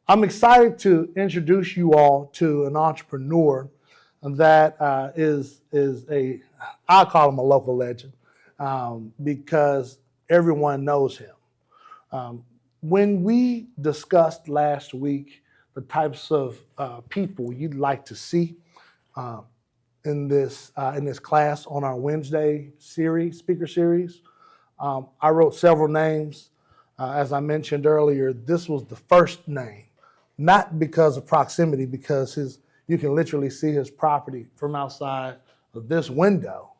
I'm excited to introduce you all to an entrepreneur that is I call him a local legend because everyone knows him. When we discussed last week the types of people you'd like to see uh, in this class on our Wednesday speaker series, I wrote several names. As I mentioned earlier, this was the first name, not because of proximity, because you can literally see his property from outside of this window,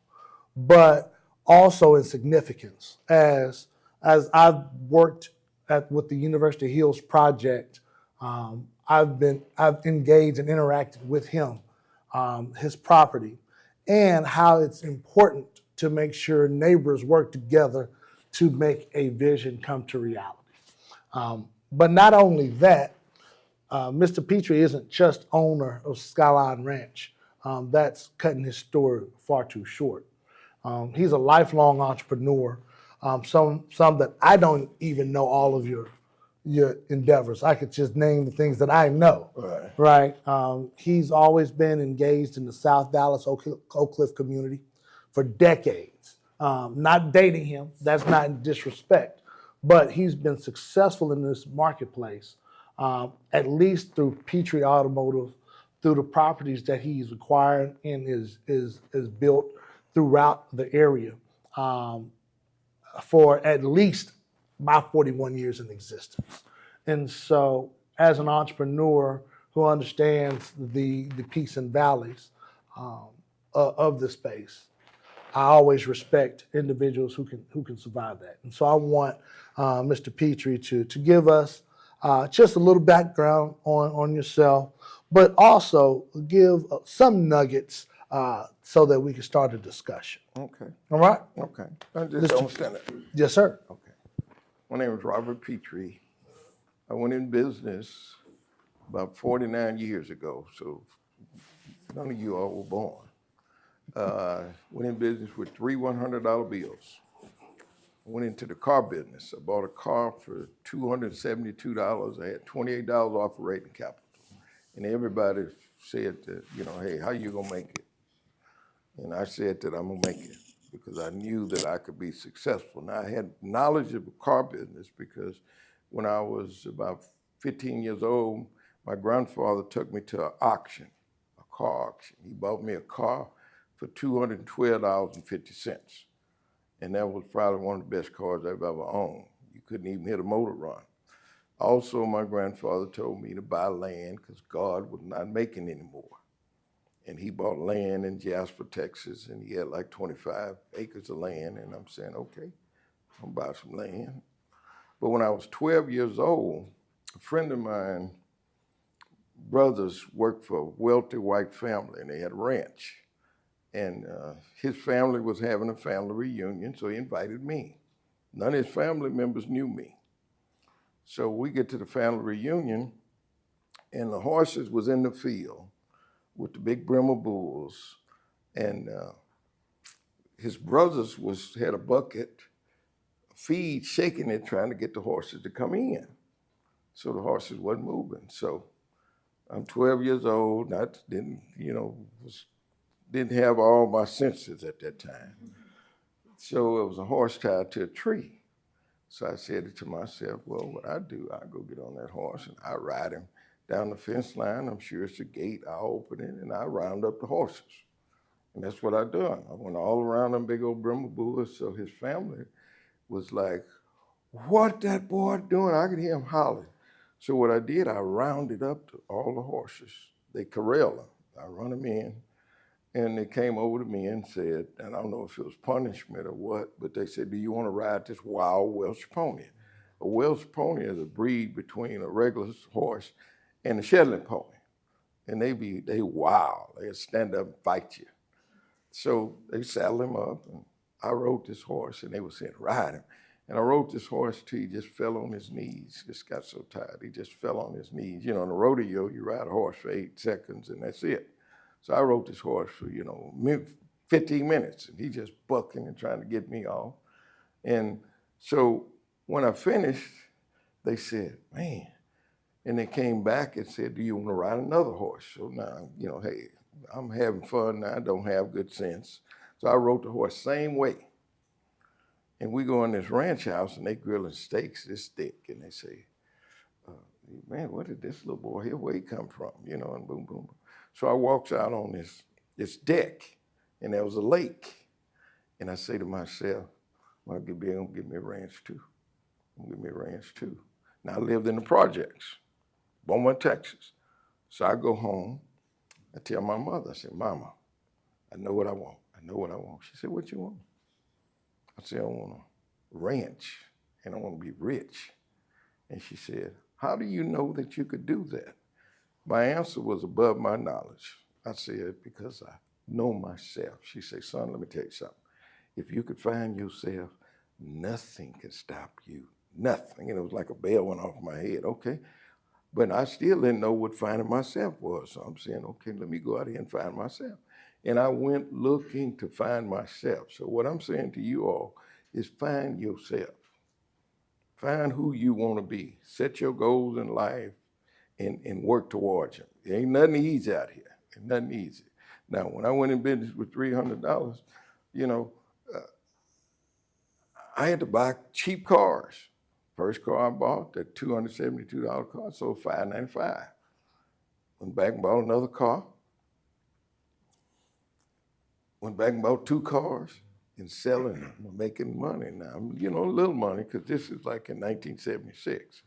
but also in significance. As I've worked with the University Hills project, I've engaged and interacted with him, his property, and how it's important to make sure neighbors work together to make a vision come to reality. But not only that, Mr. Pitre isn't just owner of Skyline Ranch. That's cutting his story far too short. He's a lifelong entrepreneur. Some that I don't even know all of your endeavors. I could just name the things that I know. Right. He's always been engaged in the South Dallas Oak Cliff community for decades. Not dating him. That's not in disrespect, but he's been successful in this marketplace, at least through Pitre Automotive, through the properties that he's acquired and is built throughout the area for at least my 41 years in existence. And so as an entrepreneur who understands the peaks and valleys of the space, I always respect individuals who can survive that. And so I want Mr. Pitre to give us just a little background on yourself, but also give some nuggets so that we can start a discussion. Okay. All right? Okay. I just don't understand it. Yes, sir. Okay. My name is Robert Pitre. I went in business about 49 years ago, so none of you all were born. Went in business with 3 $100 bills. Went into the car business. I bought a car for $272. I had $28 operating capital. And everybody said that, hey, how you gonna make it? And I said that I'm gonna make it because I knew that I could be successful. Now I had knowledge of the car business because when I was about 15 years old, my grandfather took me to an auction, a car auction. He bought me a car for $212.50. And that was probably one of the best cars I've ever owned. You couldn't even hit a motor run. Also, my grandfather told me to buy land because God was not making anymore. And he bought land in Jasper, Texas, and he had like 25 acres of land. And I'm saying, okay, I'll buy some land. But when I was 12 years old, a friend of mine, brothers worked for a wealthy white family, and they had a ranch. And his family was having a family reunion, so he invited me. None of his family members knew me. So we get to the family reunion, and the horses was in the field with the big Bremer bulls, and his brothers had a bucket, feed, shaking it, trying to get the horses to come in. So the horses wasn't moving. So I'm 12 years old, didn't have all my senses at that time. So it was a horse tied to a tree. So I said to myself, well, what I do, I go get on that horse and I ride him down the fence line. I'm sure it's a gate. I open it and I round up the horses. And that's what I done. I went all around them big old Bremer bulls. So his family was like, what that boy doing? I could hear him hollering. So what I did, I rounded up all the horses. They corralled them. I run them in. And they came over to me and said, and I don't know if it was punishment or what, but they said, do you want to ride this wild Welsh pony? A Welsh pony is a breed between a regular horse and a Shetland pony. And they wild. They'll stand up and fight you. So they saddled him up, and I rode this horse, and they were saying, ride him. And I rode this horse till he just fell on his knees. Just got so tired, he just fell on his knees. In a rodeo, you ride a horse for 8 seconds, and that's it. So I rode this horse for, 15 minutes, and he just bucking and trying to get me off. And so when I finished, they said, man, And they came back and said, do you want to ride another horse? So now, hey, I'm having fun now. I don't have good sense. So I rode the horse same way. And we go in this ranch house and they grilling steaks this thick. And they say, man, where did this little boy here, where he come from? And boom, boom, boom. So I walks out on this deck and there was a lake. And I say to myself, well, I'm gonna give me a ranch too. I'm gonna give me a ranch too. Now I lived in the projects, Beaumont, Texas. So I go home, I tell my mother, I said, Mama, I know what I want. I know what I want. She said, what you want? I said, I want a ranch and I want to be rich. And she said, how do you know that you could do that? My answer was above my knowledge. I said, because I know myself. She said, son, let me tell you something. If you could find yourself, nothing can stop you. Nothing. And it was like a bell went off my head. Okay. But I still didn't know what finding myself was. So I'm saying, okay, let me go out here and find myself. And I went looking to find myself. So what I'm saying to you all is find yourself. Find who you want to be. Set your goals in life and work towards them. There ain't nothing easy out here. Ain't nothing easy. Now, when I went in business with $300, I had to buy cheap cars. First car I bought, that $272 car, sold $595. Went back and bought another car. Went back and bought 2 cars and selling them, making money now. A little money, because this is like in 1976,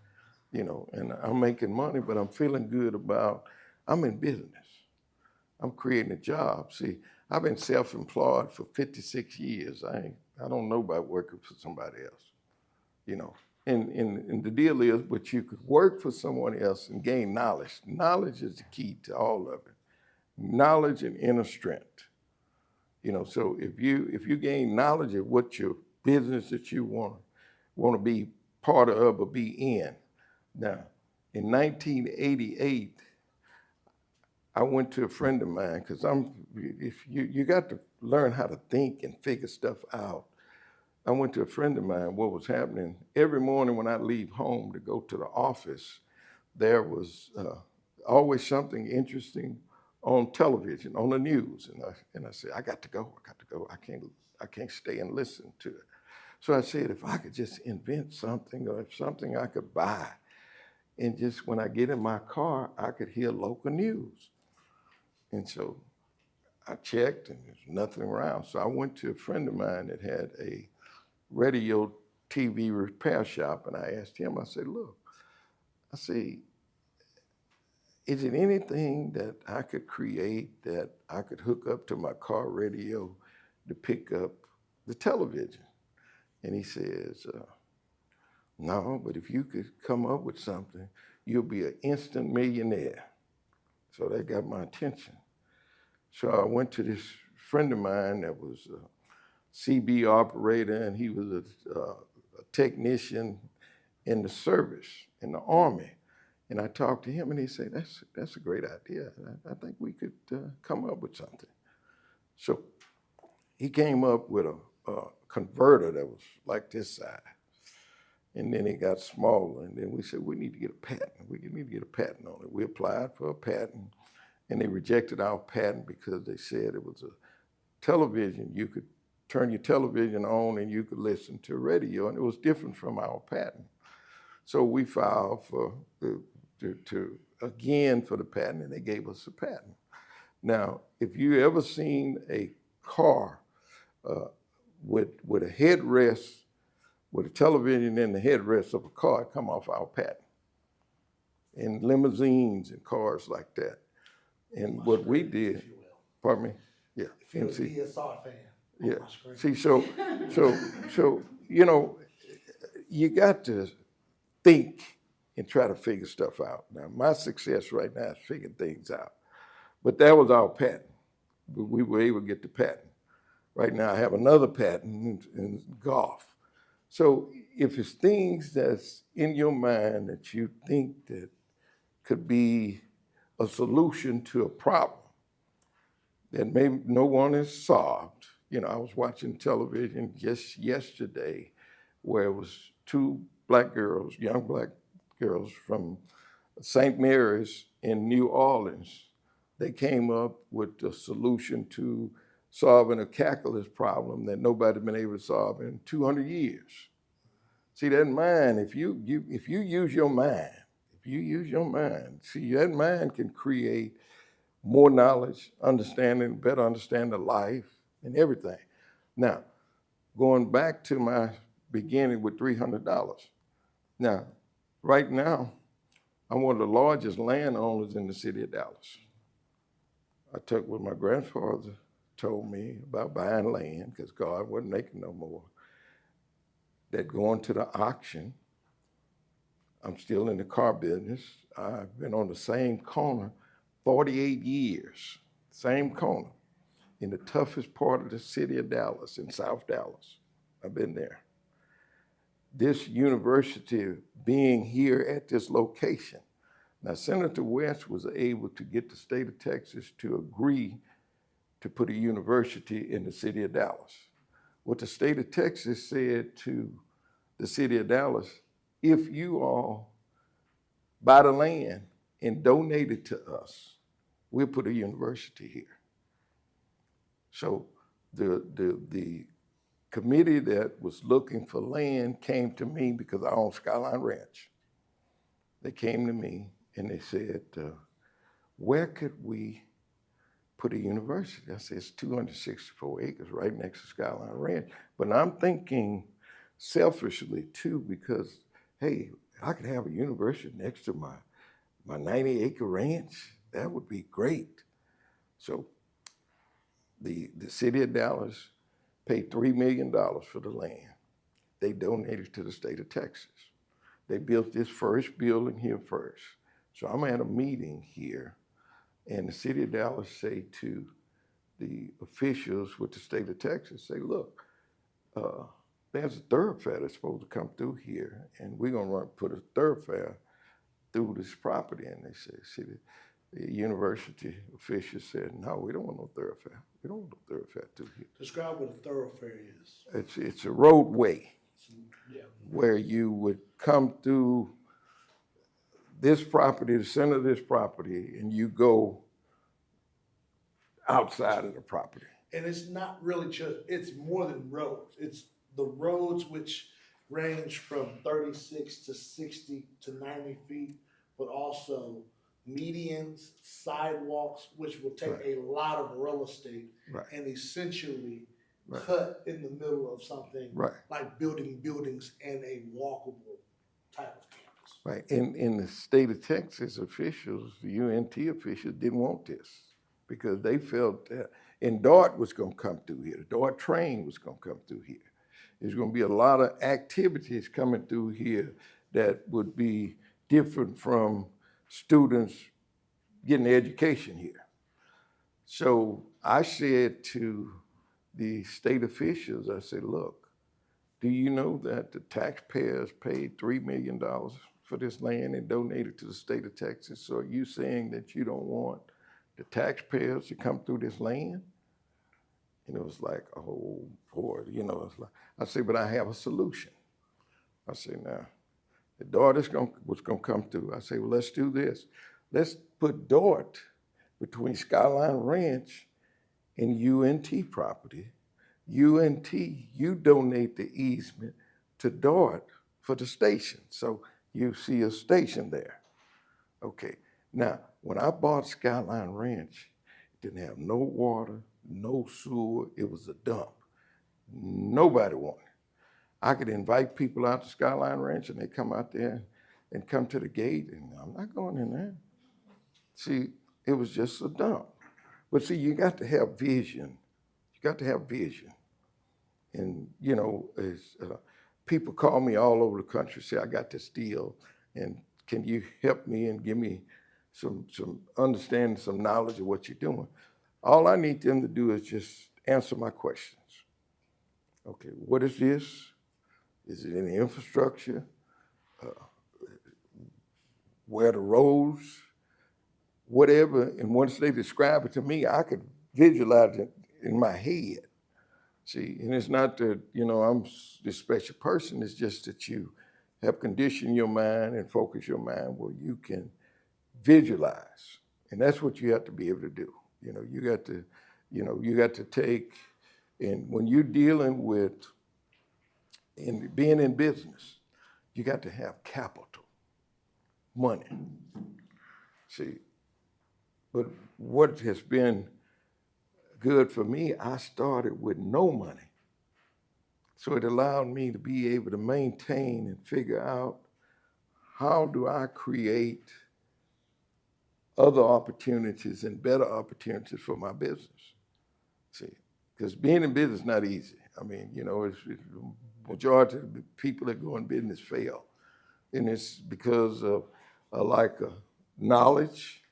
and I'm making money, but I'm feeling good about, I'm in business. I'm creating a job. See, I've been self-employed for 56 years. I don't know about working for somebody else, And the deal is, but you could work for someone else and gain knowledge. Knowledge is the key to all of it. Knowledge and inner strength. So if you gain knowledge of what your business that you want to be part of or be in. Now, in 1988, I went to a friend of mine, because if you got to learn how to think and figure stuff out. I went to a friend of mine, what was happening, every morning when I leave home to go to the office, there was always something interesting on television, on the news. And I said, I got to go. I can't stay and listen to it. So I said, if I could just invent something, or if something I could buy, and just when I get in my car, I could hear local news. And so I checked and there's nothing around. So I went to a friend of mine that had a radio TV repair shop, and I asked him, I said, look, is it anything that I could create that I could hook up to my car radio to pick up the television? And he says, no, but if you could come up with something, you'll be an instant millionaire. So that got my attention. So I went to this friend of mine that was a CB operator, and he was a technician in the service, in the Army. And I talked to him, and he said, that's a great idea. I think we could come up with something. So he came up with a converter that was like this size. And then it got smaller, and then we said, we need to get a patent. We need to get a patent on it. We applied for a patent, and they rejected our patent because they said it was a television. You could turn your television on and you could listen to radio, and it was different from our patent. So we filed for again for the patent, and they gave us a patent. Now, if you ever seen a car with a headrest, with a television in the headrest of a car, it come off our patent. And limousines and cars like that. And what we did, pardon me? Yeah. If you're a DSR fan. Yeah. See, so you got to think and try to figure stuff out. Now, my success right now is figuring things out. But that was our patent. We were able to get the patent. Right now, I have another patent in golf. So if it's things that's in your mind that you think that could be a solution to a problem that maybe no one has solved. I was watching television just yesterday where it was 2 black girls, young black girls from St. Mary's in New Orleans, they came up with a solution to solving a calculus problem that nobody's been able to solve in 200 years. See, that mind, if you use your mind, see, that mind can create more knowledge, understanding, better understanding of life and everything. Now, going back to my beginning with $300. Now, right now, I'm one of the largest landowners in the city of Dallas. I took what my grandfather told me about buying land, because God wasn't making no more, that going to the auction, I'm still in the car business. I've been on the same corner 48 years, same corner, in the toughest part of the city of Dallas, in South Dallas. I've been there. This university being here at this location. Now, Senator West was able to get the state of Texas to agree to put a university in the city of Dallas. What the state of Texas said to the city of Dallas, if you all buy the land and donate it to us, we'll put a university here. So the committee that was looking for land came to me because I own Skyline Ranch. They came to me and they said, where could we put a university? I said, it's 264 acres right next to Skyline Ranch. But I'm thinking selfishly too, because, hey, I could have a university next to my 90-acre ranch. That would be great. So the city of Dallas paid $3 million for the land. They donated to the state of Texas. They built this first building here first. So I'm at a meeting here, and the city of Dallas say to the officials with the state of Texas, say, look, there's a thoroughfare that's supposed to come through here, and we're gonna put a thoroughfare through this property. And they say, see, the university officials said, no, we don't want no thoroughfare. We don't want no thoroughfare through here. Describe what a thoroughfare is. It's a roadway Yeah. where you would come through this property, the center of this property, and you go outside of the property. And it's not really just, it's more than roads. It's the roads which range from 36 to 60 to 90 feet, but also medians, sidewalks, which will take Right. a lot of real estate Right. and essentially Right. cut in the middle of something Right. like building buildings and a walkable type of campus. Right. In the state of Texas, officials, the UNT officials didn't want this because they felt that, and DART was going to come through here. The DART train was going to come through here. There's going to be a lot of activities coming through here that would be different from students getting their education here. So I said to the state officials, I said, look, do you know that the taxpayers paid $3 million for this land and donated to the state of Texas? So are you saying that you don't want the taxpayers to come through this land? And it was like, oh boy, it's like, I said, but I have a solution. I said, now, the DART was gonna come through. I said, well, let's do this. Let's put DART between Skyline Ranch and UNT property. UNT, you donate the easement to DART for the station. So you see a station there. Okay, now, when I bought Skyline Ranch, it didn't have no water, no sewer, it was a dump. Nobody wanted it. I could invite people out to Skyline Ranch and they come out there and come to the gate and I'm not going in there. See, it was just a dump. But see, you got to have vision. You got to have vision. And, people call me all over the country, say, I got this deal, and can you help me and give me some understanding, some knowledge of what you're doing? All I need them to do is just answer my questions. Okay, what is this? Is it any infrastructure? Where are the roads? Whatever, and once they describe it to me, I could visualize it in my head. See, and it's not that, I'm this special person, it's just that you have conditioned your mind and focus your mind where you can visualize. And that's what you have to be able to do. You got to take, and when you're dealing with, in being in business, you got to have capital, money. See, but what has been good for me, I started with no money. So it allowed me to be able to maintain and figure out, how do I create other opportunities and better opportunities for my business? See, because being in business is not easy. I mean, it's majority of the people that go in business fail. And it's because of a lack of knowledge,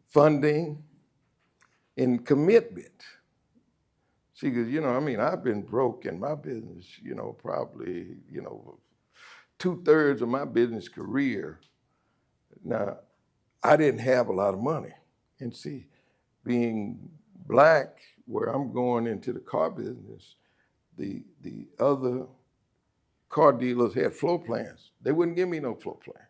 funding, and commitment. See, because, I've been broke in my business, probably, 2/3 of my business career. Now, I didn't have a lot of money. And see, being Black, where I'm going into the car business, the other car dealers had floor plans. They wouldn't give me no floor plan.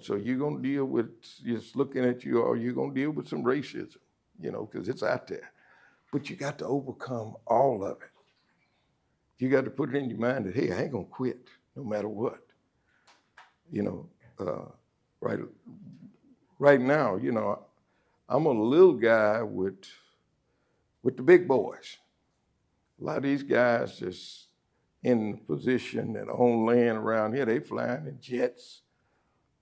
So you're going to deal with, just looking at you, or you're going to deal with some racism, because it's out there. But you got to overcome all of it. You got to put it in your mind that, hey, I ain't going to quit no matter what. Right now, I'm a little guy with the big boys. A lot of these guys just in the position that own land around here, they flying in jets.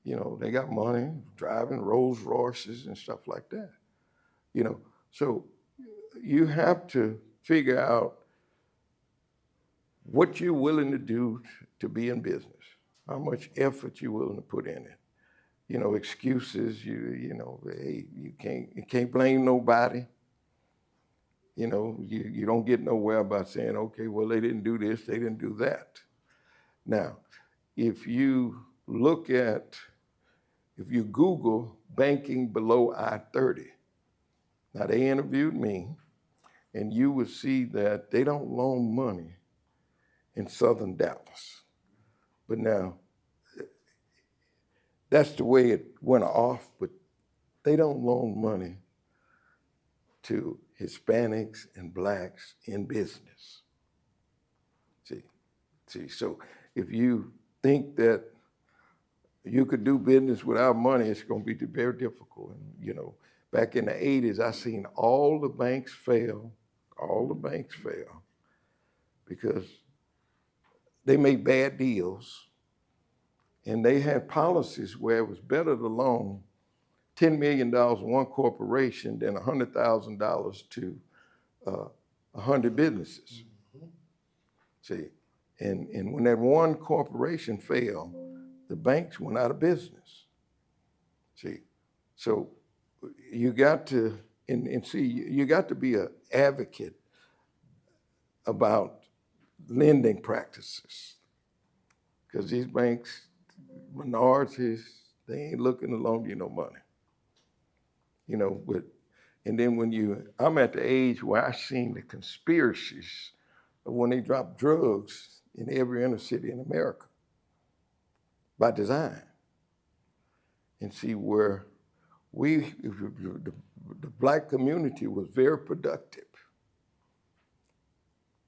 They got money, driving Rolls Royces and stuff like that. So you have to figure out what you're willing to do to be in business, how much effort you're willing to put in it. Excuses, hey, you can't blame nobody. You don't get nowhere by saying, okay, well, they didn't do this, they didn't do that. Now, if you Google banking below I-30, now they interviewed me, and you would see that they don't loan money in Southern Dallas. But now, that's the way it went off, but they don't loan money to Hispanics and Blacks in business. See, so if you think that you could do business without money, it's going to be very difficult. And, back in the 80s, I seen all the banks fail because they made bad deals, and they had policies where it was better to loan $10 million to one corporation than $100,000 to 100 businesses. See, and when that one corporation failed, the banks went out of business. See, so you got to, you got to be an advocate about lending practices, because these banks, minorities, they ain't looking to loan you no money. And then I'm at the age where I seen the conspiracies of when they drop drugs in every inner city in America by design. And see where the Black community was very productive.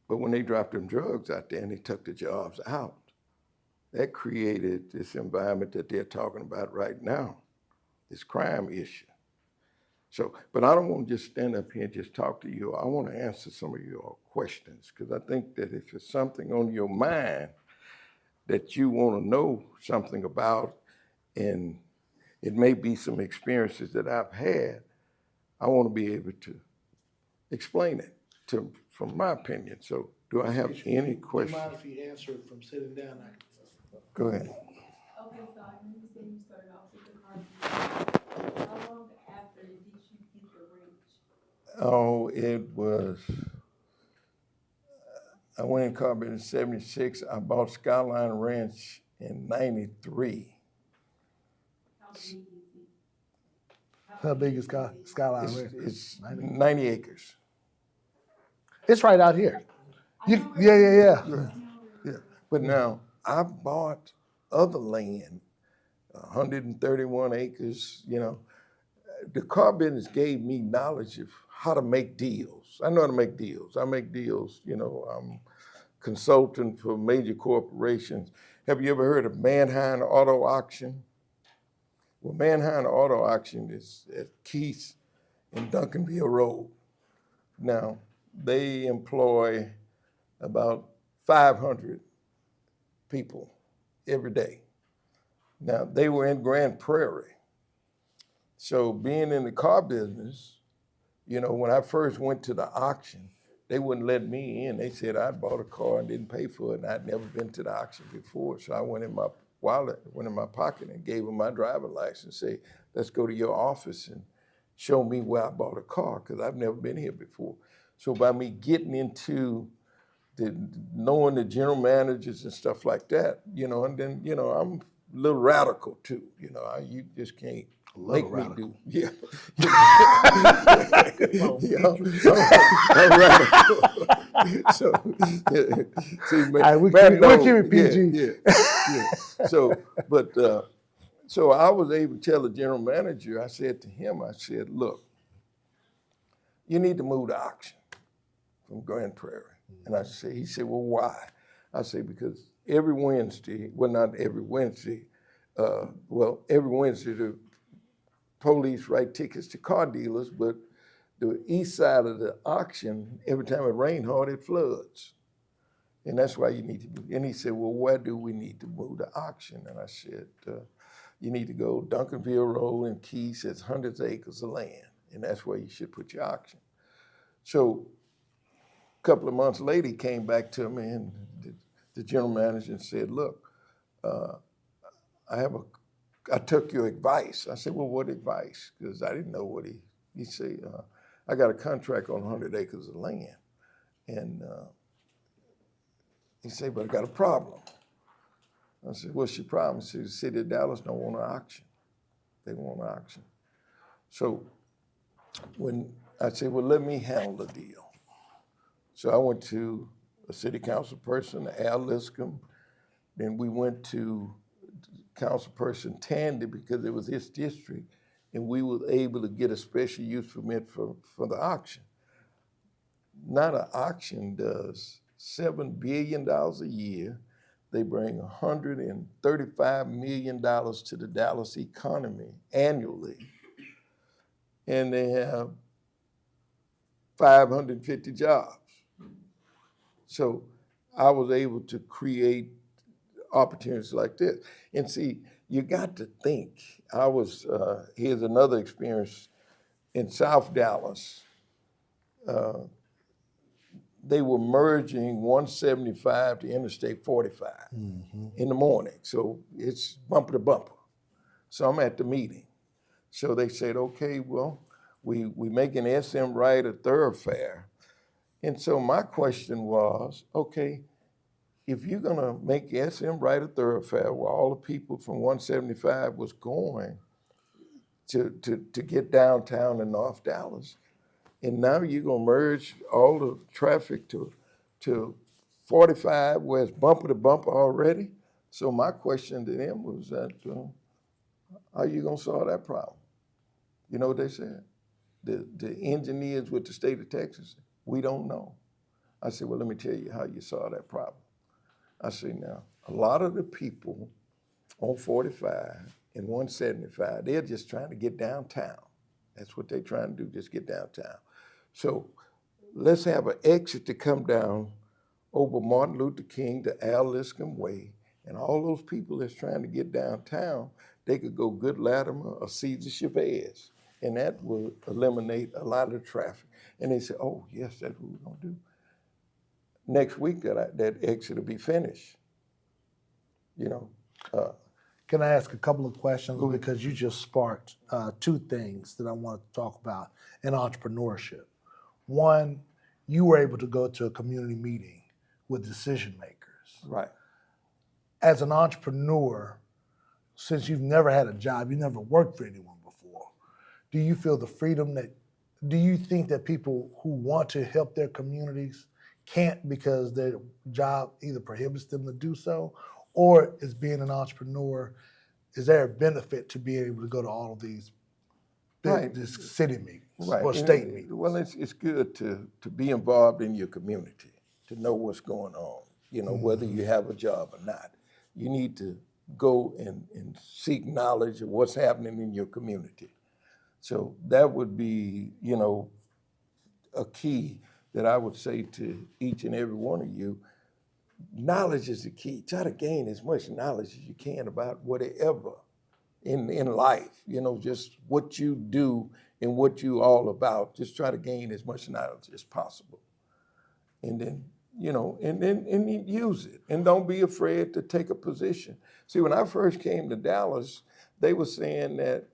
But when they dropped them drugs out there and they took the jobs out, that created this environment that they're talking about right now, this crime issue. So, but I don't want to just stand up here and just talk to you. I want to answer some of your questions, because I think that if it's something on your mind that you want to know something about, and it may be some experiences that I've had, I want to be able to explain it from my opinion. So do I have any questions? Do you mind if you answer it from sitting down? Go ahead. Okay, so I know you said you started off with the car business. How long after did you get the ranch? Oh, I went in car business in 76. I bought Skyline Ranch in 93. How big is it? How big is Skyline Ranch? It's 90 acres. It's right out here. Yeah. Yeah. But now I bought other land 131 acres, The car business gave me knowledge of how to make deals. I know how to make deals. I make deals, I'm consultant for major corporations. Have you ever heard of Manheim Auto Auction? Well, Manheim Auto Auction is at Keith and Duncanville Road. Now, they employ about 500 people every day. Now, they were in Grand Prairie. So being in the car business, when I first went to the auction, they wouldn't let me in. They said I'd bought a car and didn't pay for it, and I'd never been to the auction before. So I went in my wallet, went in my pocket, and gave them my driver's license. Say, let's go to your office and show me where I bought a car, because I've never been here before. So by me getting into knowing the general managers and stuff like that, and then, I'm a little radical too. You just can't make me do. Yeah. I'm radical. So, see, we'll keep it PG. Yeah. So I was able to tell the general manager, I said to him, look, you need to move to auction from Grand Prairie. And he said, well, why? I said, because every Wednesday, well, not every Wednesday, every Wednesday the police write tickets to car dealers, but the east side of the auction, every time it rains hard, it floods. And that's why you need to do. And he said, well, where do we need to move to auction? And I said, you need to go Duncanville Road and Keys. It's hundreds of acres of land, and that's where you should put your auction. So a couple of months later, he came back to me, and the general manager said, look, I took your advice. I said, well, what advice? Because I didn't know what he said, I got a contract on 100 acres of land. And he said, but I got a problem. I said, what's your problem? He said, the city of Dallas don't want an auction. They want an auction. So when I said, well, let me handle the deal. So I went to a city council person, Al Liscombe. Then we went to Councilperson Tandy, because it was his district, and we were able to get a special use permit for the auction. Now the auction does $7 billion a year. They bring $135 million to the Dallas economy annually. And they have 550 jobs. So I was able to create opportunities like this. And see, you got to think. Here's another experience in South Dallas. They were merging 175 to Interstate 45 in the morning. So it's bumper to bumper. So I'm at the meeting. So they said, okay, well, we making SM Right a thoroughfare. And so my question was, okay, if you're gonna make SM Right a thoroughfare where all the people from 175 was going to get downtown in North Dallas, and now you're gonna merge all the traffic to 45 where it's bumper to bumper already. So my question to them was that, how are you gonna solve that problem? You know what they said? The engineers with the state of Texas, we don't know. I said, well, let me tell you how you solve that problem. I say, now, a lot of the people on 45 and 175, they're just trying to get downtown. That's what they're trying to do, just get downtown. So let's have an exit to come down over Martin Luther King to Al Liscombe Way, and all those people that's trying to get downtown, they could go Good Latimer or Cesar Chavez, and that will eliminate a lot of the traffic. And they said, oh, yes, that's what we're gonna do. Next week, that exit will be finished. Can I ask a couple of questions? Because you just sparked two things that I want to talk about in entrepreneurship. One, you were able to go to a community meeting with decision makers. Right. As an entrepreneur, since you've never had a job, you never worked for anyone before, do you feel the freedom do you think that people who want to help their communities can't because their job either prohibits them to do so, or is being an entrepreneur is there a benefit to being able to go to all of these Right. this city meetings Right. or And state meetings? Well, it's good to be involved in your community, to know what's going on, whether you have a job or not. You need to go and seek knowledge of what's happening in your community. So that would be, a key that I would say to each and every one of you. Knowledge is the key. Try to gain as much knowledge as you can about whatever in life, just what you do and what you all about. Just try to gain as much knowledge as possible. And then, and use it. And don't be afraid to take a position. See, when I first came to Dallas, they were saying that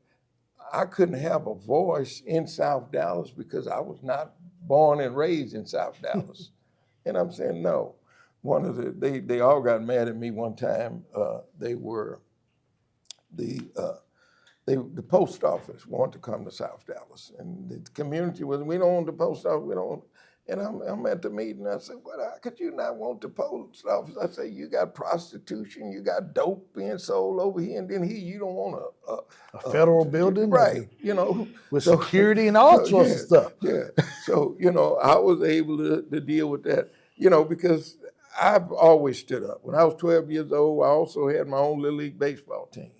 I couldn't have a voice in South Dallas because I was not born and raised in South Dallas. And I'm saying, no. They all got mad at me one time. The post office wanted to come to South Dallas, and the community was, we don't want the post office, we don't want. And I'm at the meeting, I said, well, how could you not want the post office? I said, you got prostitution, you got dope being sold over here, and then here you don't want A federal building? Right, With security and all sorts of stuff. Yeah, so, I was able to deal with that, because I've always stood up. When I was 12 years old, I also had my own Little League baseball team.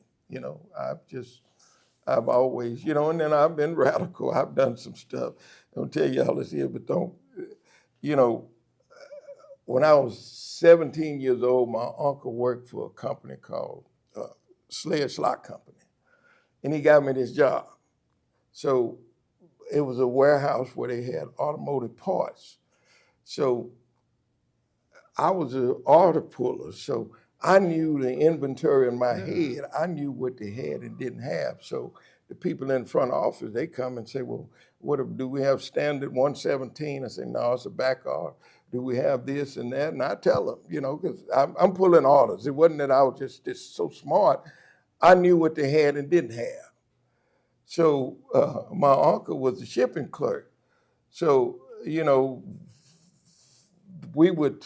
I've always, and then I've been radical. I've done some stuff. Don't tell y'all this here, but don't, when I was 17 years old, my uncle worked for a company called Slayer Slot Company. And he got me this job. So it was a warehouse where they had automotive parts. So I was an order puller. So I knew the inventory in my head. I knew what they had and didn't have. So the people in the front office, they come and say, well, do we have standard 117? I say, no, it's a back order. Do we have this and that? And I tell them, because I'm pulling orders. It wasn't that I was just so smart. I knew what they had and didn't have. So my uncle was a shipping clerk. So, we would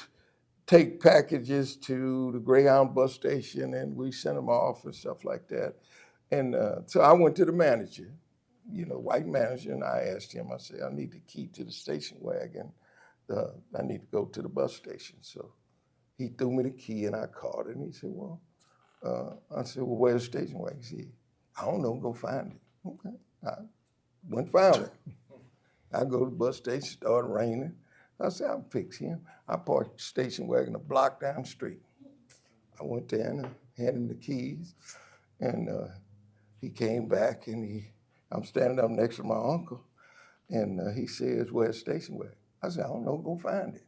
take packages to the Greyhound bus station and we sent them off and stuff like that. And so I went to the manager, white manager, and I asked him, I said, I need the key to the station wagon. I need to go to the bus station. So he threw me the key and I called it and he said, I said, well, where's the station wagon? He said, I don't know, go find it. Okay, I went and found it. I go to the bus station, started raining. I said, I'll fix him. I parked the station wagon a block down the street. I went there and handed him the keys, and he came back, and I'm standing up next to my uncle, and he says, where's the station wagon? I said, I don't know, go find it.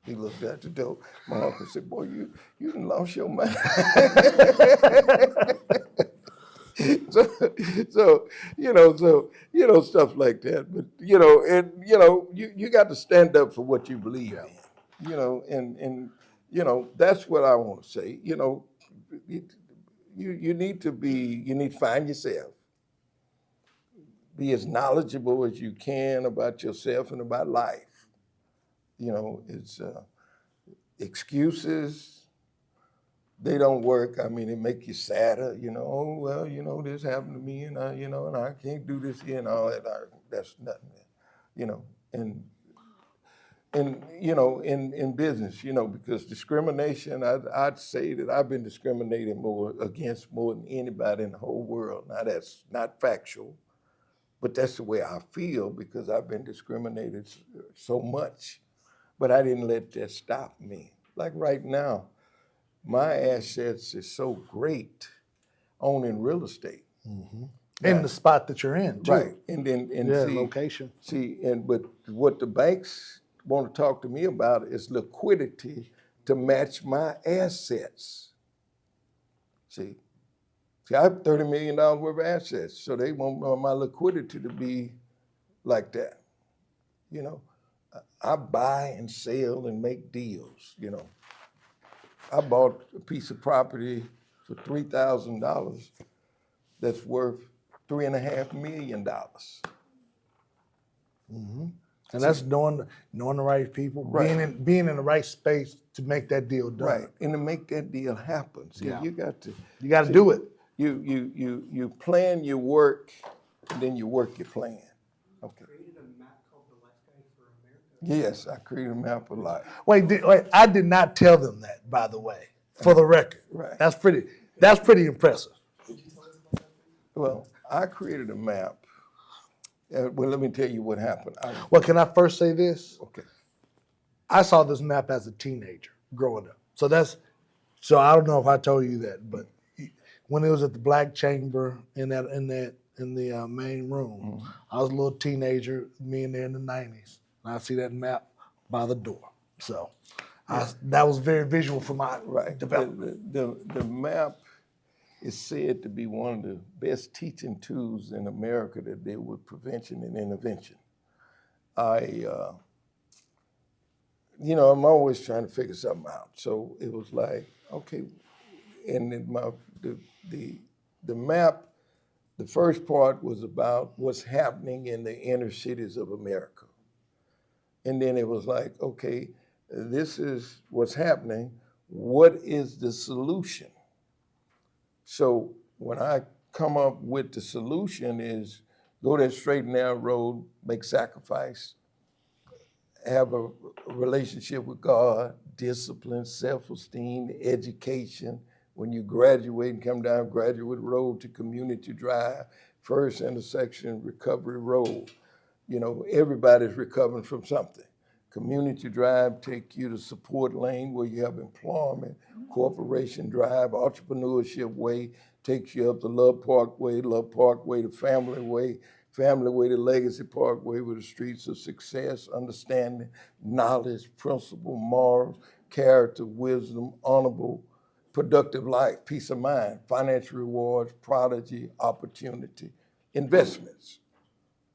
He looked at the door. My uncle said, boy, you done lost your mind. So stuff like that. But you got to stand up for what you believe in. And that's what I want to say. You need to find yourself. Be as knowledgeable as you can about yourself and about life. It's excuses. They don't work. I mean, they make you sadder, oh, well, this happened to me and and I can't do this here and all that. That's nothing, in business, because discrimination, I'd say that I've been discriminated against more than anybody in the whole world. Now, that's not factual, but that's the way I feel because I've been discriminated so much, but I didn't let that stop me. Like right now, my assets is so great owning real estate. Mm-hmm. In the spot that you're in, too. Right. And location. But what the banks want to talk to me about is liquidity to match my assets. See, I have $30 million worth of assets, so they want my liquidity to be like that. I buy and sell and make deals, I bought a piece of property for $3,000 that's worth $3.5 million. Mm-hmm. And that's knowing the right people, right. being in the right space to make that deal done. Right, and to make that deal happen. See, you got to do it. You plan your work, and then you work your plan. Okay. Created a map called the Life Guide for America. Yes, I created a map of life. Wait, I did not tell them that, by the way, for the record. Right. That's pretty impressive. Could you tell us about that, please? Well, I created a map. Well, let me tell you what happened. Well, can I first say this? Okay. I saw this map as a teenager growing up. So I don't know if I told you that, but when it was at the Black Chamber in the main room, I was a little teenager, me and there in the 90s. And I see that map by the door. So that was very visual for my development. The map is said to be one of the best teaching tools in America to deal with prevention and intervention. I'm always trying to figure something out. So it was like, okay, and then the map, the first part was about what's happening in the inner cities of America. And then it was like, okay, this is what's happening. What is the solution? So when I come up with the solution is go that straight and narrow road, make sacrifice, have a relationship with God, discipline, self-esteem, education. When you graduate and come down Graduate Road to Community Drive, first intersection, Recovery Road. Everybody's recovering from something. Community Drive take you to Support Lane where you have employment. Corporation Drive, Entrepreneurship Way takes you up the Love Parkway to Family Way to Legacy Parkway with the streets of success, understanding, knowledge, principle, morals, character, wisdom, honorable, productive life, peace of mind, financial rewards, prodigy, opportunity, investments.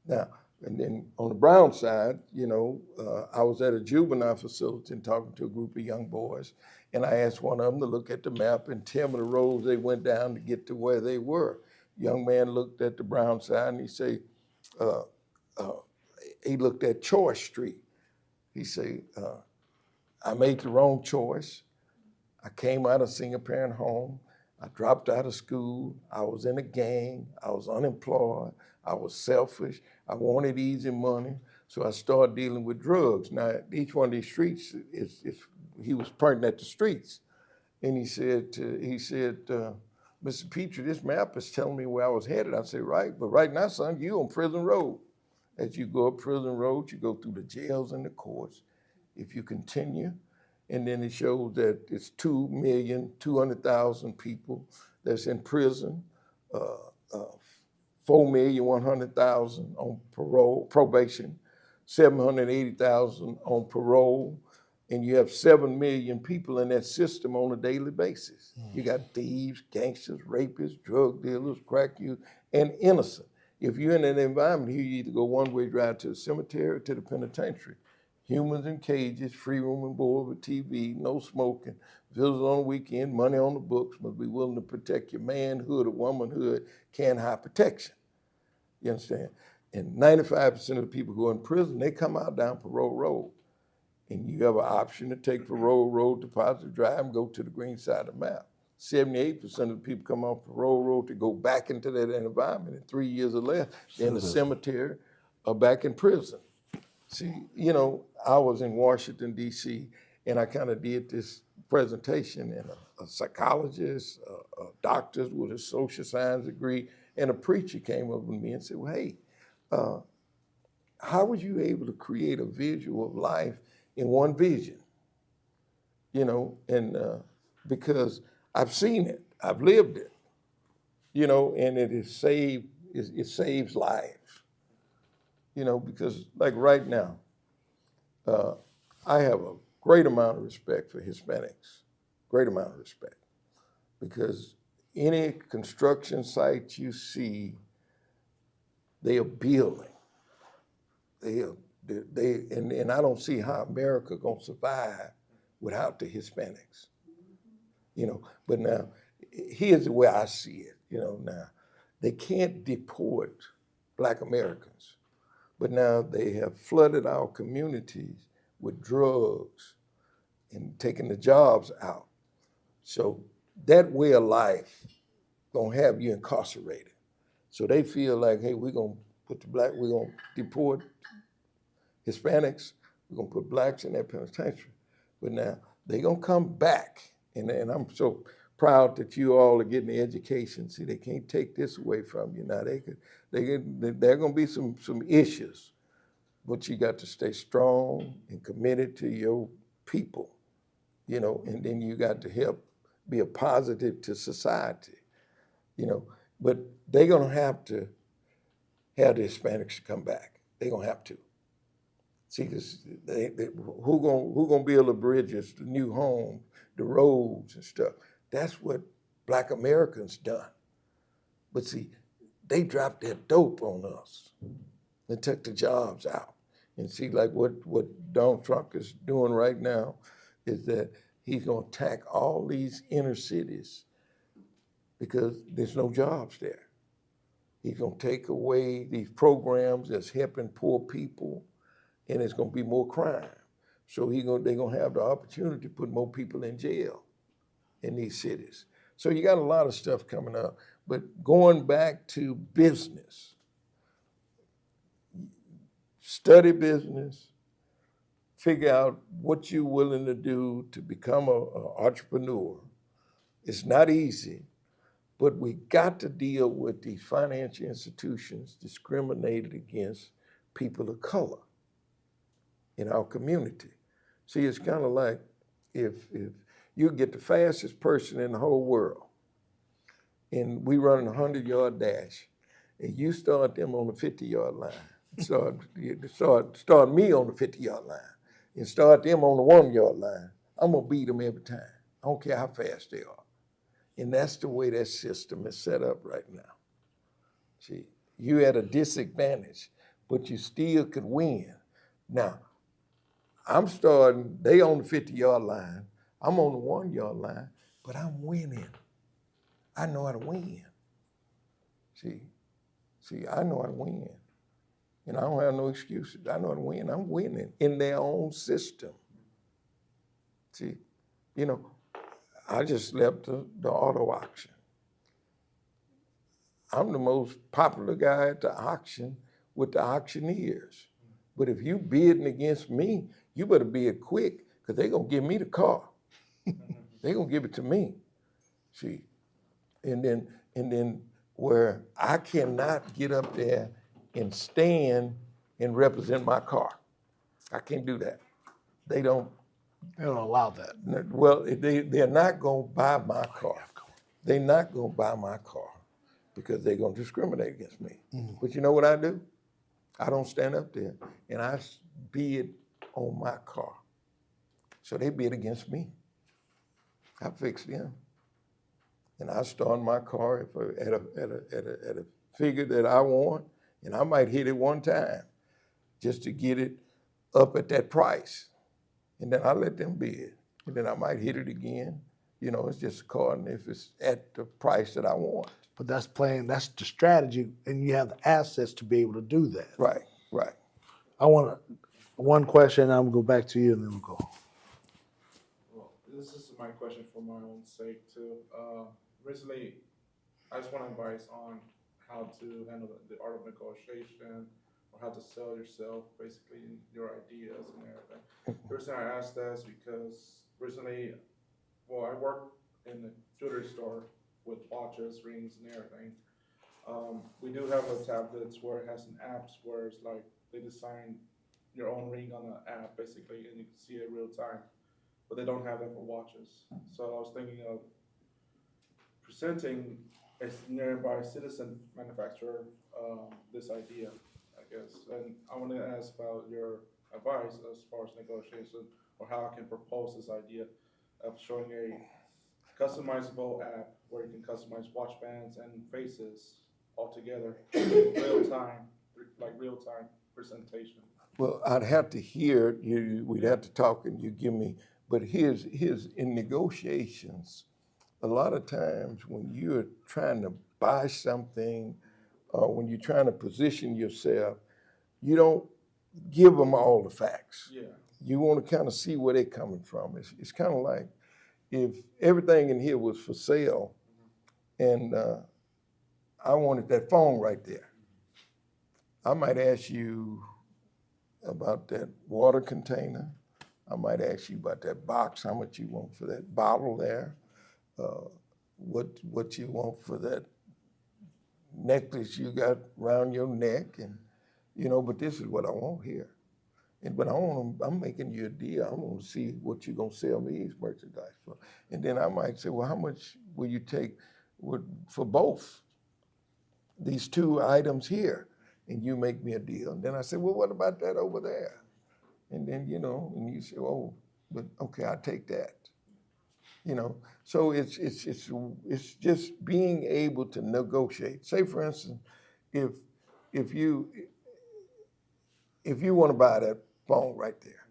Now, and then on the Brown side, I was at a juvenile facility and talking to a group of young boys, and I asked one of them to look at the map and tell me the roads they went down to get to where they were. Young man looked at the Brown side and he looked at Choice Street. He said, I made the wrong choice. I came out of a single parent home. I dropped out of school. I was in a gang. I was unemployed. I was selfish. I wanted easy money. So I started dealing with drugs. Now, each one of these streets, he was pointing at the streets. And he said, Mr. Pitre, this map is telling me where I was headed. I said, right, but right now, son, you on Prison Road. As you go up Prison Road, you go through the jails and the courts. If you continue, and then it shows that it's 2,200,000 people that's in prison, 4,100,000 on probation, 780,000 on parole, and you have 7 million people in that system on a daily basis. You got thieves, gangsters, rapists, drug dealers, crack users, and innocent. If you're in that environment here, you either go one-way drive to the cemetery or to the penitentiary. Humans in cages, free room and board with TV, no smoking, visitors on the weekend, money on the books, must be willing to protect your manhood or womanhood, can't hide protection. You understand? And 95% of the people who are in prison, they come out down Parole Road. And you have an option to take Parole Road to Positive Drive and go to the green side of the map. 78% of the people come off Parole Road to go back into that environment. And 3 years or less, they're in the cemetery or back in prison. See, I was in Washington, D.C., and I kind of did this presentation, and a psychologist, a doctor with a social science degree, and a preacher came up with me and said, well, hey, how were you able to create a visual of life in one vision? Because I've seen it, I've lived it, and it saves lives. Because like right now, I have a great amount of respect for Hispanics, great amount of respect, because any construction site you see, they are building. And I don't see how America gonna survive without the Hispanics. But now, here's the way I see it. Now, they can't deport Black Americans, but now they have flooded our communities with drugs and taking the jobs out. So that way of life gonna have you incarcerated. So they feel like, hey, we're gonna deport Hispanics, we're gonna put blacks in that penitentiary. But now they gonna come back, and I'm so proud that you all are getting the education. See, they can't take this away from you. Now there are gonna be some issues, but you got to stay strong and committed to your people, and then you got to help be a positive to society, But they're gonna have to have the Hispanics come back. They're gonna have to. See, who gonna build the bridges, the new homes, the roads and stuff? That's what Black Americans done. But see, they dropped that dope on us. They took the jobs out. And see, like what Donald Trump is doing right now is that he's gonna attack all these inner cities because there's no jobs there. He's gonna take away these programs that's helping poor people, and it's gonna be more crime. So they're gonna have the opportunity to put more people in jail in these cities. So you got a lot of stuff coming up. But going back to business, study business, figure out what you're willing to do to become an entrepreneur. It's not easy, but we got to deal with these financial institutions discriminated against people of color in our community. See, it's kind of like if you get the fastest person in the whole world, and we run a 100-yard dash, and you start them on the 50-yard line, start me on the 50-yard line, and start them on the 1-yard line, I'm gonna beat them every time. I don't care how fast they are. And that's the way that system is set up right now. See, you at a disadvantage, but you still could win. Now, I'm starting, they on the 50-yard line, I'm on the 1-yard line, but I'm winning. I know how to win. See, I know how to win. And I don't have no excuses. I know how to win. I'm winning in their own system. See, I just left the auto auction. I'm the most popular guy at the auction with the auctioneers. But if you bidding against me, you better bid quick, because they're gonna give me the car. They're gonna give it to me. See, and then where I cannot get up there and stand and represent my car. I can't do that. They don't allow that. Well, they're not gonna buy my car. They're not gonna buy my car because they're gonna discriminate against me. But you know what I do? I don't stand up there, and I bid on my car. So they bid against me. I fix them, and I start my car at a figure that I want, and I might hit it one time just to get it up at that price, and then I let them bid, and then I might hit it again. It's just according if it's at the price that I want. But that's the strategy, and you have the assets to be able to do that. Right. I want one question, and I'm gonna go back to you, and then we'll go. Well, this is my question for my own sake too. Recently, I just want advice on how to handle the art of negotiation, or how to sell yourself, basically your ideas and everything. The reason I asked that is because recently, I work in the jewelry store with watches, rings, and everything. We do have a tablets where it has an apps where it's like they design your own ring on the app basically, and you can see it real time. But they don't have that for watches. So I was thinking of presenting a nearby citizen manufacturer this idea, I guess. And I want to ask about your advice as far as negotiation, or how I can propose this idea of showing a customizable app where you can customize watch bands and faces all together in real time presentation. Well, I'd have to hear you. We'd have to talk, and you give me. But here's in negotiations. A lot of times when you're trying to buy something, or when you're trying to position yourself, you don't give them all the facts. Yeah. You want to kind of see where they're coming from. It's kind of like if everything in here was for sale, and I wanted that phone right there. I might ask you about that water container. I might ask you about that box, how much you want for that bottle there, what you want for that necklace you got around your neck, and but this is what I want here. But I'm making you a deal. I want to see what you're gonna sell me these merchandise for. And then I might say, well, how much will you take for both these two items here? And you make me a deal. And then I say, well, what about that over there? And then, and you say, oh, but okay, I'll take that. So it's just being able to negotiate. Say, for instance, if you want to buy that phone right there,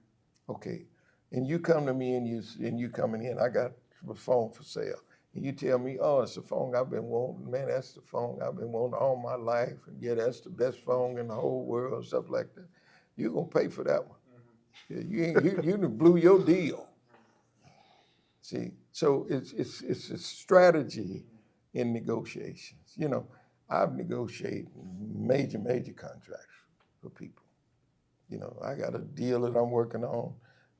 okay, and you come to me and you coming in, I got a phone for sale. And you tell me, oh, it's the phone I've been wanting. Man, that's the phone I've been wanting all my life. And yeah, that's the best phone in the whole world, stuff like that. You're going to pay for that one. Yeah, you done blew your deal. See, so it's a strategy in negotiations. I've negotiated major contracts for people. I got a deal that I'm working on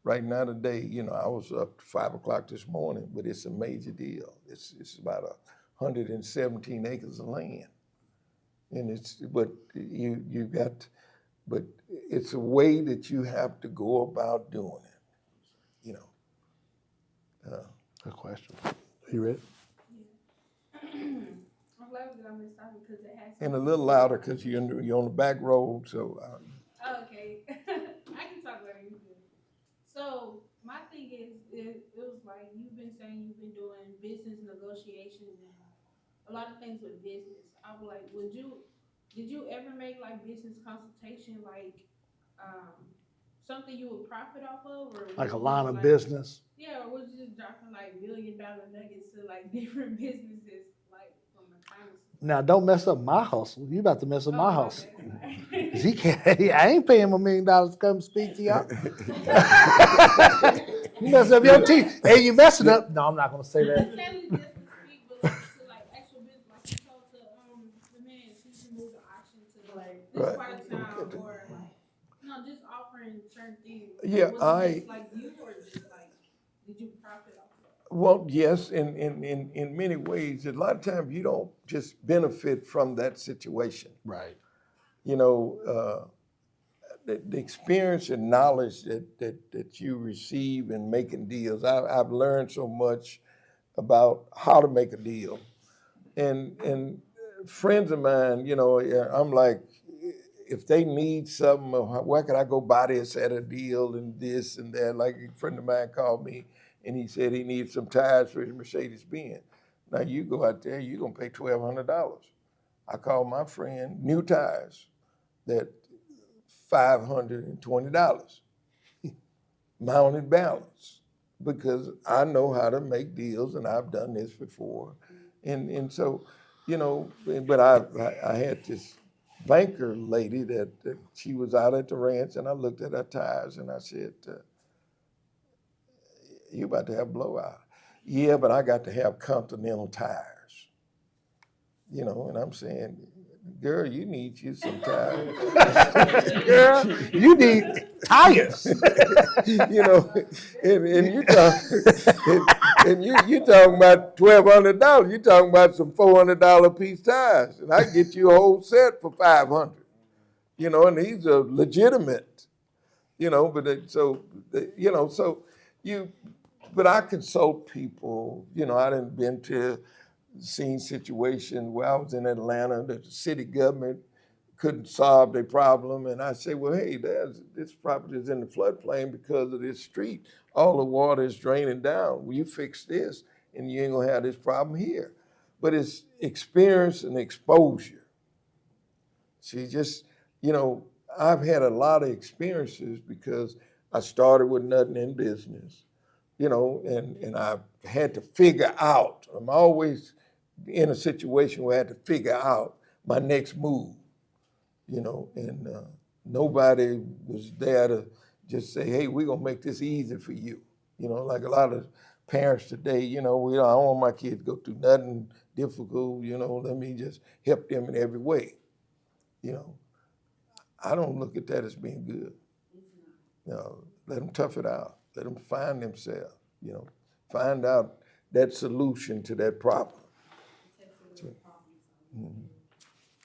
right now today. I was up to 5 o'clock this morning, but it's a major deal. It's about 117 acres of land, and but it's a way that you have to go about doing it. Good question. You ready? I'm glad we got on this topic because it has. And a little louder because you're on the back road. So. Okay, I can talk about it. So my thing is, it was like you've been saying you've been doing business negotiations and a lot of things with business. I was like, did you ever make like business consultation something you would profit off of, or Like a was it line of like, business. Yeah, or was it just dropping like $1 million nuggets to like different businesses, like from a kindness? Now, don't mess up my hustle. You about to mess up my hustle. bad. He can't. I ain't paying him $1 million to come speak to y'all. You mess up your teeth. Hey, you messing up. No, I'm not gonna say Not that. necessarily just to speak, but like to like actual business, like you told the man she should move the auction to like this Right. part of town, or like just offering certain things. Yeah, was it just like you, or just like did you profit off of that? Well, yes, in many ways. A lot of times you don't just benefit from that situation. Right. The experience and knowledge that you receive in making deals. I've learned so much about how to make a deal. And friends of mine, I'm like, if they need something, where could I go buy this at a deal and this and that? Like a friend of mine called me and he said he needs some tires for his Mercedes-Benz. Now you go out there, you're gonna pay $1,200. I called my friend, new tires, that $520, mounted balance, because I know how to make deals and I've done this before. And so, but I had this banker lady that she was out at the ranch, and I looked at her tires and I said, you about to have blowout. Yeah, but I got to have Continental tires. And I'm saying, girl, you need you some tires. Girl, you need tires. And you you talking about $1,200. You talking about some $400 piece tires, and I get you a whole set for $500. And these are legitimate. But I consult people. I done been to seen situations where I was in Atlanta that the city government couldn't solve their problem, and I say, well, hey, this property is in the floodplain because of this street. All the water is draining down. Will you fix this, and you ain't gonna have this problem here? But it's experience and exposure. See, I've had a lot of experiences because I started with nothing in business, and I've had to figure out. I'm always in a situation where I had to figure out my next move, and nobody was there to just say, hey, we're gonna make this easy for you. Like a lot of parents today, I don't want my kids to go through nothing difficult, let me just help them in every way. I don't look at that as being good. Let them tough it out. Let them find themselves, find out that solution to that problem.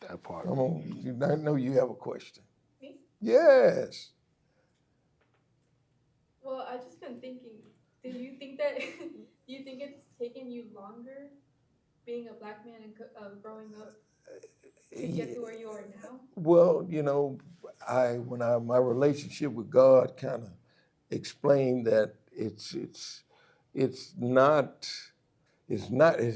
That part. Come on, I know you have a question. Me? Yes. Well, I just been thinking, do you think that, do you think it's taken you longer being a black man and growing up to get to where you are now? Well, my relationship with God kind of explained that it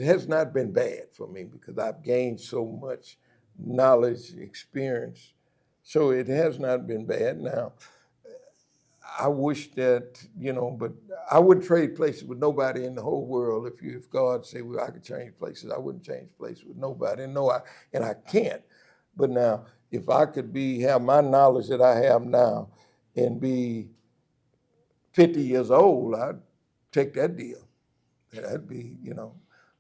has not been bad for me because I've gained so much knowledge, experience. So it has not been bad. Now, I wish that, but I wouldn't trade places with nobody in the whole world. If God said, well, I could change places, I wouldn't change places with nobody. And I can't. But now, if I could have my knowledge that I have now and be 50 years old, I'd take that deal. That'd be,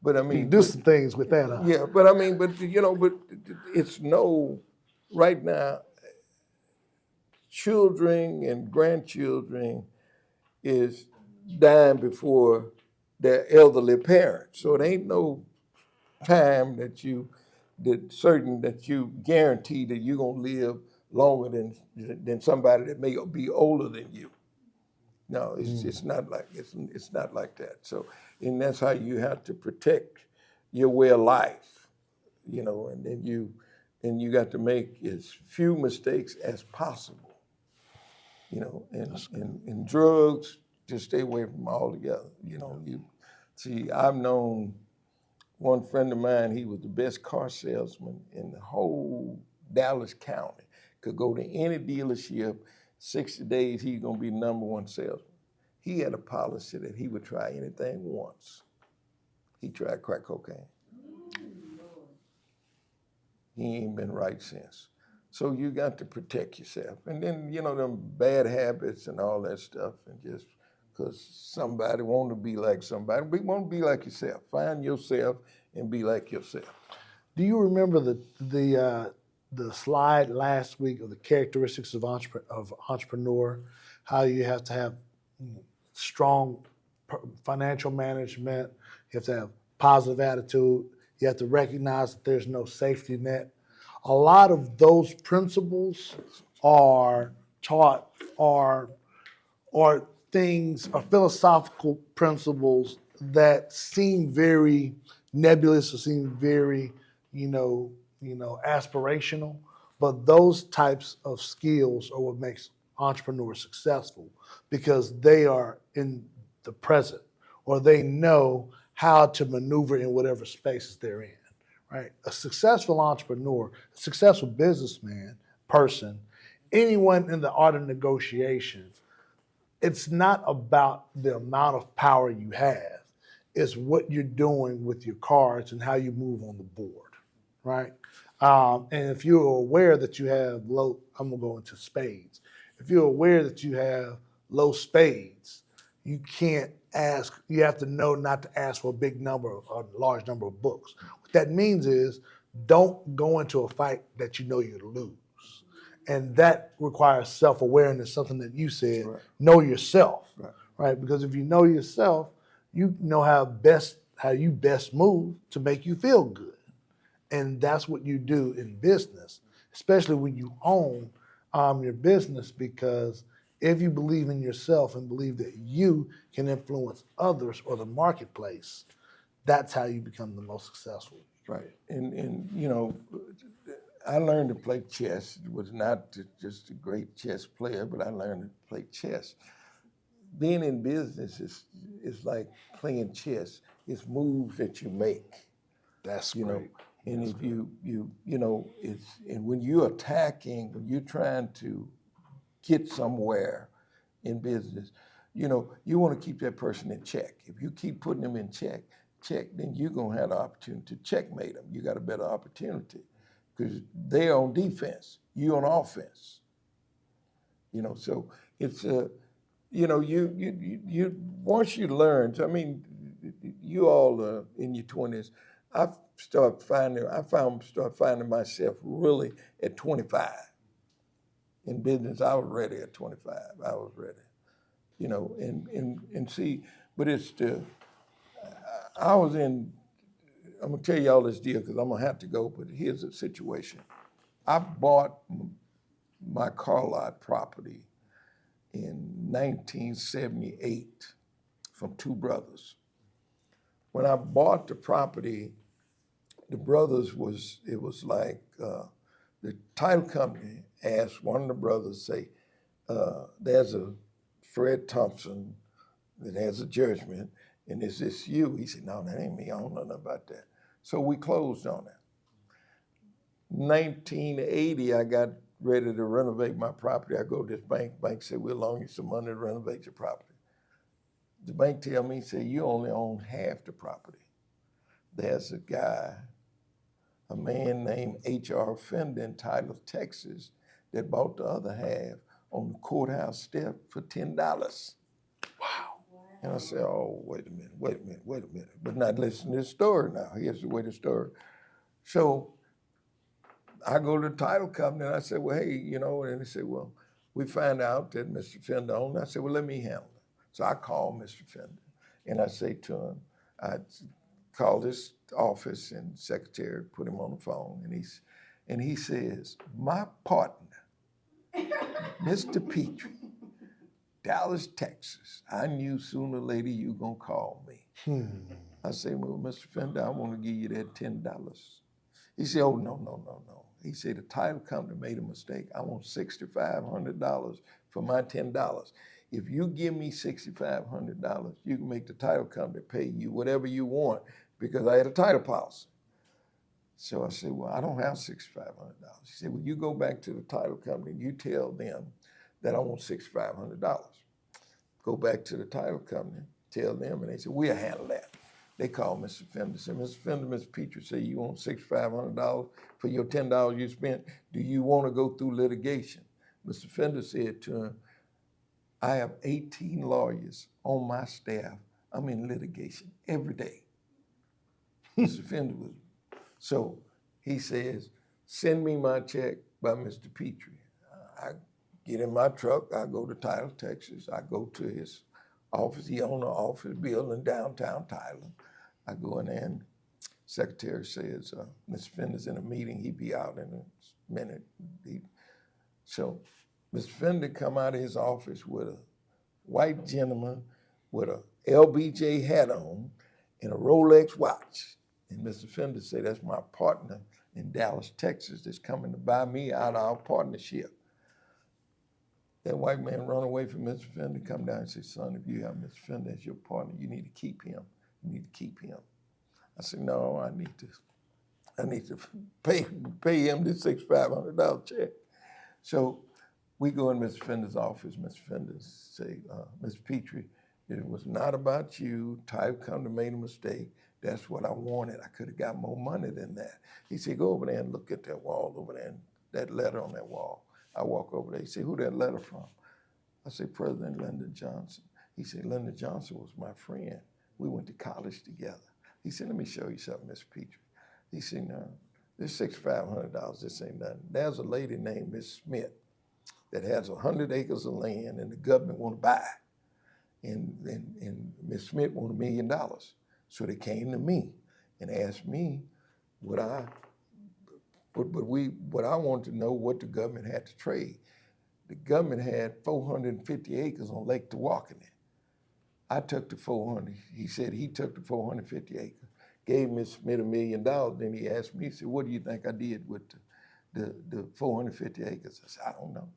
but I You mean. can do some things with that. Huh? Yeah, but I mean, but it's right now, children and grandchildren is dying before their elderly parents. So it ain't no time that you guarantee that you're gonna live longer than somebody that may be older than you. No, it's not like it's not like that. So, and that's how you have to protect your way of life, and then you got to make as few mistakes as possible, and drugs, just stay away from them altogether. I've known one friend of mine, he was the best car salesman in the whole Dallas County. Could go to any dealership, 60 days, he's gonna be number one salesman. He had a policy that he would try anything once. He tried crack cocaine. He ain't been right since. So you got to protect yourself. And then, them bad habits and all that stuff, and just because somebody want to be like somebody, we want to be like yourself. Find yourself and be like yourself. Do you remember the slide last week of the characteristics of entrepreneur? How you have to have strong financial management. You have to have positive attitude. You have to recognize that there's no safety net. A lot of those principles are taught or things or philosophical principles that seem very nebulous or seem very, aspirational. But those types of skills are what makes entrepreneurs successful because they are in the present or they know how to maneuver in whatever spaces they're in, right? A successful entrepreneur, a successful businessman, person, anyone in the art of negotiation, it's not about the amount of power you have. It's what you're doing with your cards and how you move on the board, right? And if you're aware that you have I'm gonna go into spades. If you're aware that you have low spades, you can't ask, you have to know not to ask for a big number or a large number of books. What that means is don't go into a fight that you know you'll lose. And that requires self-awareness, something that you said, Right. Know yourself, Right. right? Because if you know yourself, you know how you best move to make you feel good. And that's what you do in business, especially when you own your business, because if you believe in yourself and believe that you can influence others or the marketplace, that's how you become the most successful. Right. And I learned to play chess. Was not just a great chess player, but I learned to play chess. Being in business is like playing chess. It's moves that you make. That's you great. know. And if when you're attacking, when you're trying to get somewhere in business, you want to keep that person in check. If you keep putting them in check, then you're gonna have the opportunity to checkmate them. You got a better opportunity because they're on defense, you on offense. So you once you learn, I mean, you all are in your 20s. Start finding myself really at 25. In business, I was ready at 25. I was ready, and see, but I'm gonna tell you all this deal because I'm gonna have to go, but here's the situation. I bought my car lot property in 1978 from two brothers. When I bought the property, the brothers it was like the title company asked one of the brothers, say, there's a Fred Thompson that has a judgment, and is this you? He said, no, that ain't me. I don't know nothing about that. So we closed on it. 1980, I got ready to renovate my property. I go to this bank said, we'll loan you some money to renovate your property. The bank tell me, say, you only own half the property. There's a guy, a man named H.R. Fender in Tyler, Texas, that bought the other half on the courthouse step for $10. Wow. And I said, oh, wait a minute. But now listen to this story now. Here's the way the story. So I go to the title company and I said, well, hey, and they said, well, we find out that Mr. Fender owned. I said, well, let me handle it. So I called Mr. Fender and I say to him, I called his office and secretary, put him on the phone, and he says, my partner, Mr. Pitre, Dallas, Texas, I knew sooner or later you gonna call me. I say, well, Mr. Fender, I want to give you that $10. He said, oh, no. He said, the title company made a mistake. I want $6,500 for my $10. If you give me $6,500, you can make the title company pay you whatever you want because I had a title policy. So I said, well, I don't have $6,500. He said, well, you go back to the title company and you tell them that I want $6,500. Go back to the title company, tell them, and they said, we'll handle that. They called Mr. Fender and said, Mr. Fender, Mr. Pitre said you want $6,500 for your $10 you spent. Do you want to go through litigation? Mr. Fender said to him, I have 18 lawyers on my staff. I'm in litigation every day. Mr. Fender was, so he says, send me my check by Mr. Pitre. I get in my truck, I go to Tyler, Texas. I go to his office. He owned an office building downtown Tyler. I go in there and secretary says, Mr. Fender's in a meeting. He'll be out in a minute. So Mr. Fender come out of his office with a white gentleman with a LBJ hat on and a Rolex watch. And Mr. Fender said, that's my partner in Dallas, Texas, that's coming to buy me out of our partnership. That white man run away from Mr. Fender, come down and say, son, if you have Mr. Fender as your partner, you need to keep him. You need to keep him. I said, no, I need to pay him this $6,500 check. So we go in Mr. Fender's office. Mr. Fender say, Mr. Pitre, it was not about you. Title company made a mistake. That's what I wanted. I could have got more money than that. He said, go over there and look at that wall over there, and that letter on that wall. I walk over there. He said, who that letter from? I said, President Lyndon Johnson. He said, Lyndon Johnson was my friend. We went to college together. He said, let me show you something, Mr. Pitre. He said, no, this $6,500, this ain't nothing. There's a lady named Miss Smith that has 100 acres of land and the government want to buy it. And Miss Smith wanted $1 million. So they came to me and asked me what I wanted to know what the government had to trade. The government had 450 acres on Lake Tawakoni. I took the 400. He said he took the 450 acres, gave Miss Smith $1 million. Then he asked me, he said, what do you think I did with the 450 acres? I said, I don't know.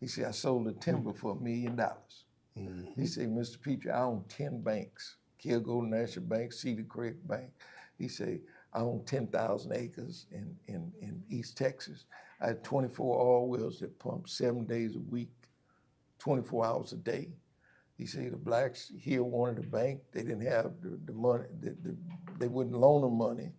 He said, I sold the timber for $1 million. Mm-hmm. He said, Mr. Pitre, I own 10 banks. Kilgore National Bank, Cedar Creek Bank. He said, I own 10,000 acres in East Texas. I had 24 oil wells that pumped 7 days a week, 24 hours a day. He said the blacks here wanted a bank. They didn't have the money. They wouldn't loan them money.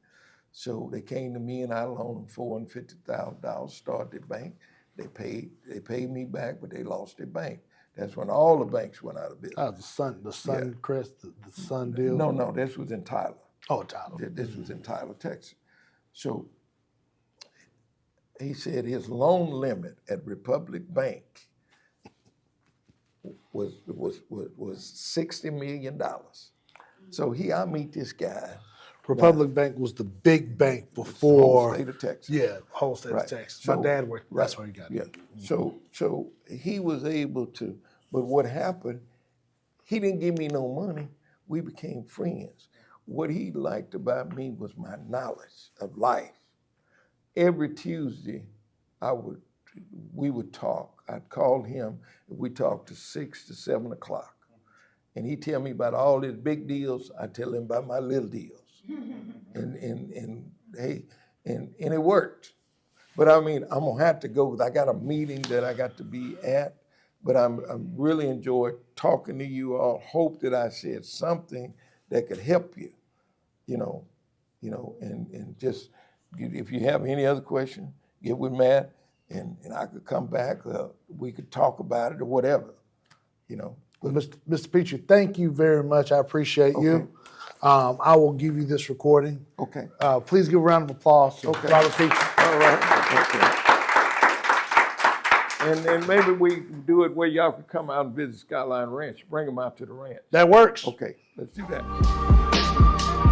So they came to me and I loaned them $450,000, started the bank. They paid me back, but they lost their bank. That's when all the banks went out of business. Oh, the Suncrest, the Sun deal. No, this was in Tyler. Oh, Tyler. This was in Tyler, Texas. So he said his loan limit at Republic Bank was $60 million. So I meet this guy. Republic Bank was the big bank Whole before. state of Texas. Yeah, whole state Right. of Texas. So- My dad worked. That's right, where he got Yeah. it. So he was able to, but what happened, he didn't give me no money. We became friends. What he liked about me was my knowledge of life. Every Tuesday, we would talk. I'd call him, we talked to 6 to 7 o'clock. And he'd tell me about all his big deals. I'd tell him about my little deals. And it worked. But I mean, I'm gonna have to go, 'cause I got a meeting that I got to be at. But I'm really enjoyed talking to you all. Hope that I said something that could help you, and just, if you have any other question, get with Matt, and I could come back, we could talk about it or whatever, Well, Mr. Pitre, thank you very much. I appreciate you. I will give you this recording. Okay. Please give a round of applause to Okay. Robert Pitre. All right. Okay. And maybe we do it where y'all can come out and visit Skyline Ranch. Bring them out to the ranch. That works. Okay, let's do that.